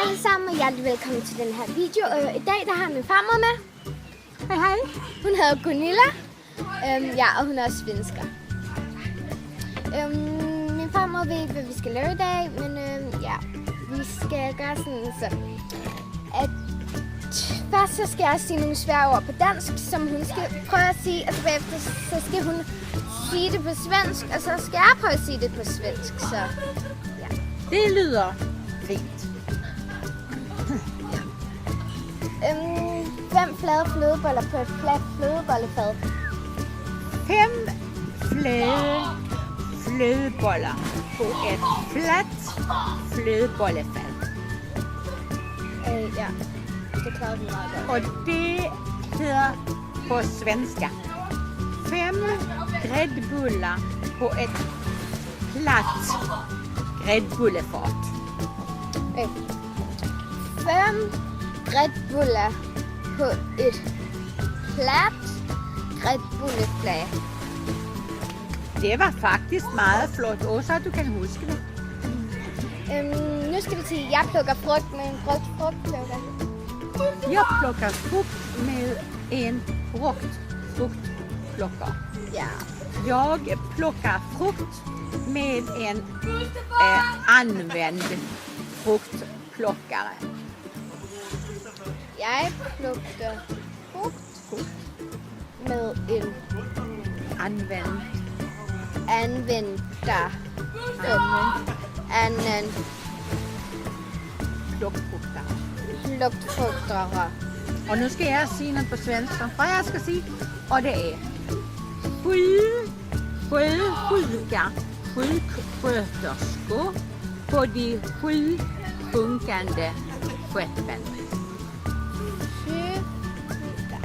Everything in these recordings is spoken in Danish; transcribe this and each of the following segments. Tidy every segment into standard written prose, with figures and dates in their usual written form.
alle sammen, og hjertelig velkommen til den her video. I dag der har jeg min farmor med. Hej hej. Hun hedder Gunilla, og hun er også svensker. Min farmor ved ikke, hvad vi skal lave i dag, men vi skal gøre sådan så, at først så skal jeg sige nogle svære ord på dansk, som hun skal prøve at sige, og så bagefter så skal hun sige det på svensk, og så skal jeg prøve at sige det på svensk, så ja. Det lyder fint. 5 flade flødeboller på et fladt flødebollefad. 5 flade flødeboller på et fladt flødebollefad. Ja, det klarede vi meget godt. Og det hedder på svenska 5 gräddbullar på et platt gräddbullefat. 5 gräddbullar på et plat gräddbullefad. Det var faktisk meget flot, også at du kan huske det. Nu skal vi sige, at jeg plukker frugt med en frugtplukker. Jeg plukker frugt med en frugtplukker. Ja. Jag plockar frukt med en använd fruktplockare. Jeg plukker frugt med en Använd. anvender anden plukfrugtere. Och nu ska jag säga något på svenska som Freja ska säga. Och det är sjuka sjuksköterskor på de 7 sjunkande skeppen.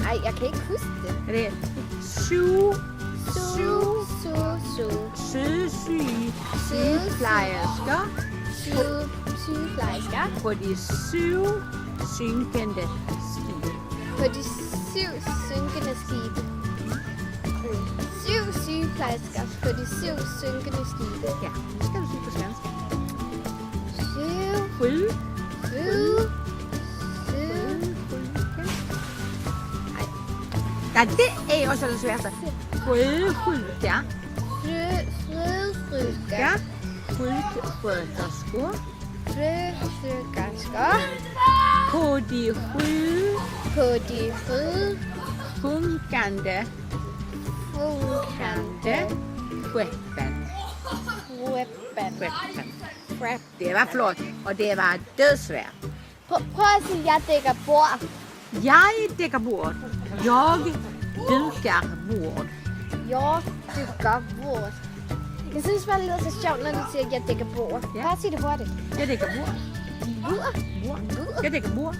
Nej, jeg kan ikke huske det. Det är Sygeplejersker på de 7 synkende skibe. på de 7 synkende skibe. 7 sygeplejersker på de 7 synkende skibe. Ja, nu ska du säga på svenska. 7 Ja, det är också det svåraste. Sjuksköterska. Frøsjuka. Sjuksköterskor. Frøsjukersker På de 7 på de 7 sjunkande funkande skeppen. skeppen. Det var flot, och det var dödsvårt. Prøv at sige, at jeg dækker bord. Jag däckar bord. Jag dukar bord. Jeg dækker bord. Jeg synes bare, det lyder så sjovt, når du siger, at jeg dækker bord. Ja. Bare sig det hurtigt. Jag däckar bord. Bord? Jag däckar bord.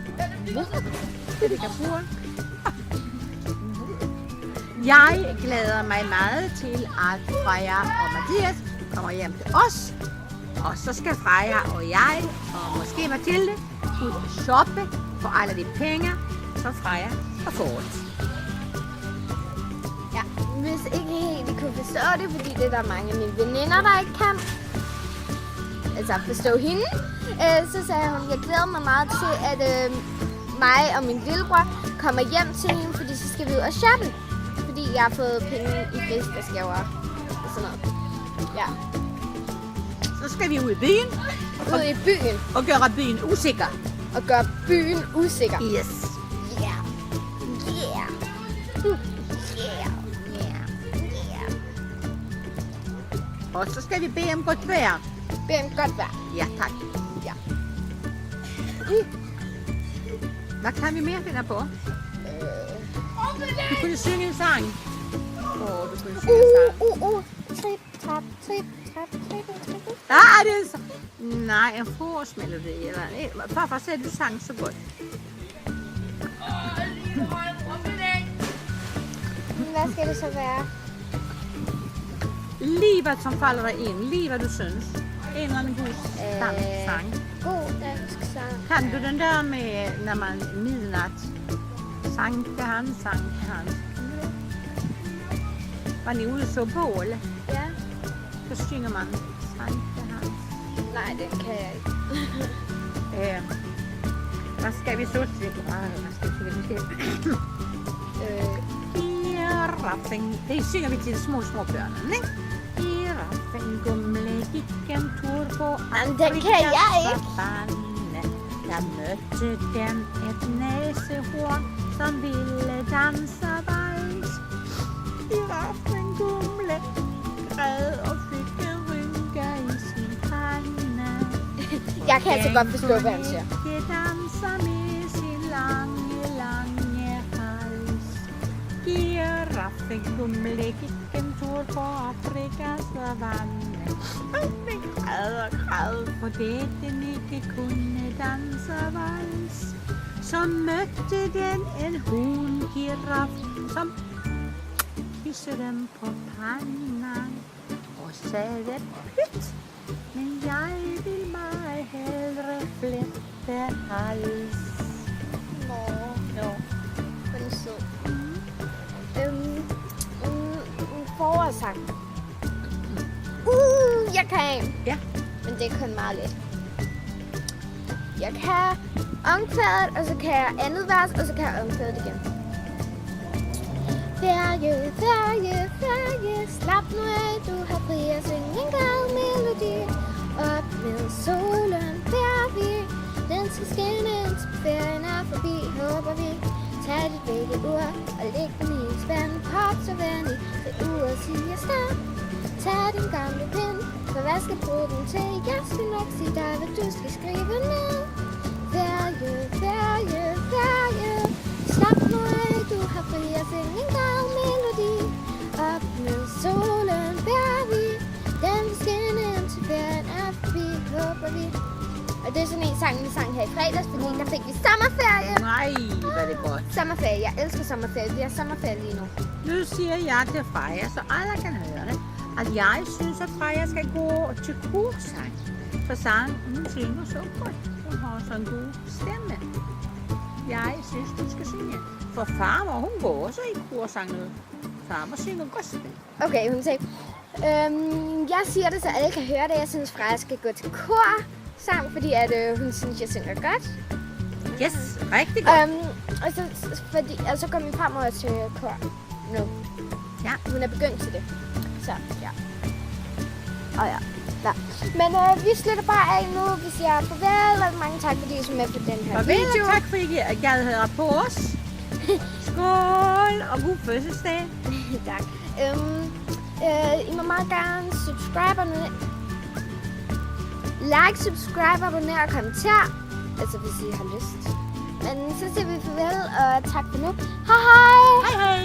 Jag däckar bord. Jeg glæder mig meget til, at Freja og Mathias kommer hjem til os. Og så skal Freja og jeg, og måske Mathilde, ud og shoppe for alle de penge, som Freja har fået. Ja, hvis ikke helt I kunne forstå det, fordi det er der mange af mine veninder, der ikke kan forstå hende, så sagde hun, jeg glæder mig meget til, at mig og min lillebror kommer hjem til hende, fordi så skal vi ud og shoppe. Fordi jeg har fået penge i fødselsdagsgaver og sådan noget. Ja. Så skal vi ud i byen Ud i byen og gøre byen usikker. og gøre byen usikker. Yes. Yeah. Yeah. Yeah. Yeah. Og så skal vi bede om godt vejr. Bed om godt vejr. Ja, tak. Ja. Hvad kan vi mere finde på? Du kunne synge en sang. Du kunne synge en sang. Trip, trap, trip, trap, trip, trip. Ah, det er så... Nej, en forårsmelodi. Farfar sagde, du sang så godt. Hvad skal det så være? Livet som falder dig ind. Livet du synes. En eller anden god sang. God dansk sang. Kan du den der med, når man midnat? Sanke han. Var ni ude så bål? Ja. Så synger man Sanke han. Nej, den kan jeg ikke. Så skal vi så til. Giraffen. Det synger vi til de små børn, ikke? Giraffen gumle gik en tur på Jamen, den kan jeg ikke. savanne. Der mødte dem et næsehorn, som ville danse vejs. Giraffen gumle græd og fik en rynke i sin pande. Jeg kan altså godt forstå, hvad han siger. Den danser med sin lange hals. Giraffen gumle gik en tur på Afrikas savanne. Og den græd, fordi den ikke kunne danse vals. Så mødte den en hun-giraf, som kyssede dem på panden og sagde pyt. Men jeg vil mig hellere flette hals. Nå, den er sød. En forårssang. Jeg kan en. Ja. Men det er kun meget let. Jeg kan omkvædet, og så kan jeg andet vers, og så kan jeg omkvædet igen. Ferie, ferie, ferie, slap nu af, du har fri at synge en glad melodi. Op med solen, der vi, den skal skinne, indtil ferien er forbi, håber vi. Tag dit væggeur og læg den i en spand, pop så venlig, det uret siger start. Tag din gamle pind, for hvad skal bruge den til? Jeg skal nok sige dig, hvad du skal skrive ned. Ferie, ferie, ferie, slap nu af, du har fri at synge en glad melodi. Op med solen bærer vi, den vil skinne indtil ferien er forbi, håber vi. Og det er sådan en sang, vi sang her i fredags, fordi der fik vi sommerferie. Nej, hvad er det godt. Sommerferie, jeg elsker sommerferie, vi har sommerferie lige nu. Nu siger jeg til Freja, så alle kan høre det, at jeg synes, at Freja skal gå til korsang. For sang, hun synger så godt. Hun har så en god stemme. Jeg synes, du skal synge. For farmor, hun går også i korsang nu. Farmor synger gospel. Okay, hun sagde, jeg siger det, så alle kan høre det. Jeg synes, Freja skal gå til korsang, fordi at, hun synes, jeg synger godt. Yes, rigtig godt. Og så går min farmor også til kor nu. Ja. Hun er begyndt til det. Så, ja. Og ja. Men vi slutter bare af nu. Vi siger farvel, og mange tak, fordi I så med på den her Farvel, video. og tak fordi I gad høre på os. Skål og god fødselsdag. Tak. I må meget gerne subscribe, like, subscribe, abonner og kommenter. Altså hvis I har lyst. Men så siger vi farvel, og tak for nu. Hej hej! Hej hej!